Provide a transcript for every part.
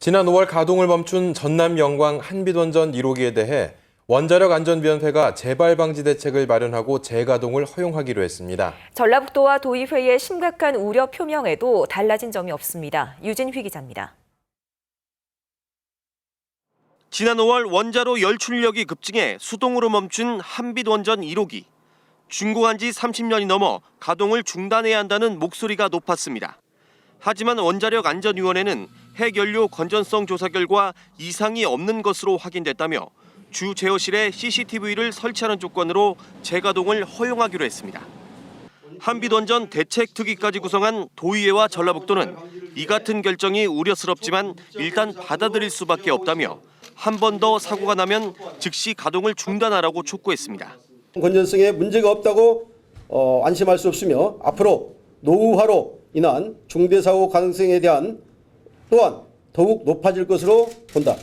지난 5월 가동을 멈춘 전남 영광 한빛원전 1호기에 대해 원자력안전위원회가 재발 방지 대책을 마련하고 재가동을 허용하기로 했습니다. 전라북도와 도의회의 심각한 우려 표명에도 달라진 점이 없습니다. 유진휘 기자입니다. 지난 5월 원자로 열출력이 급증해 수동으로 멈춘 한빛원전 1호기. 준공한 지 30년이 넘어 가동을 중단해야 한다는 목소리가 높았습니다. 하지만 원자력안전위원회는 핵연료 건전성 조사 결과 이상이 없는 것으로 확인됐다며 주 제어실에 CCTV를 설치하는 조건으로 재가동을 허용하기로 했습니다. 한빛원전 대책특위까지 구성한 도의회와 전라북도는 이 같은 결정이 우려스럽지만 일단 받아들일 수밖에 없다며 한 번 더 사고가 나면 즉시 가동을 중단하라고 촉구했습니다. 건전성에 문제가 없다고 안심할 수 없으며 앞으로 노후화로 인한 중대사고 가능성에 대한 또한 더욱 높아질 것으로 본다.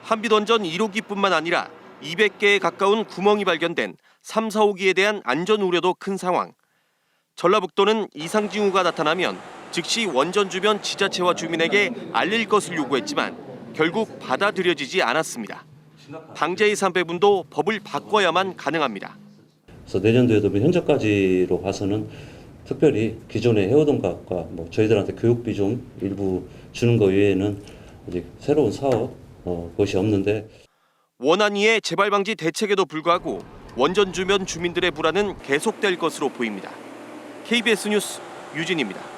한빛원전 1호기뿐만 아니라 200개에 가까운 구멍이 발견된 3, 4호기에 대한 안전 우려도 큰 상황. 전라북도는 이상 징후가 나타나면 즉시 원전 주변 지자체와 주민에게 알릴 것을 요구했지만 결국 받아들여지지 않았습니다. 방제이산 배분도 법을 바꿔야만 가능합니다. 그래서 내년도에도 현재까지로 봐서는 특별히 기존에 해오던 것과 저희들한테 교육비 좀 일부 주는 것 외에는 아직 새로운 사업 것이 없는데 원안위의 재발 방지 대책에도 불구하고 원전 주변 주민들의 불안은 계속될 것으로 보입니다. KBS 뉴스 유진입니다.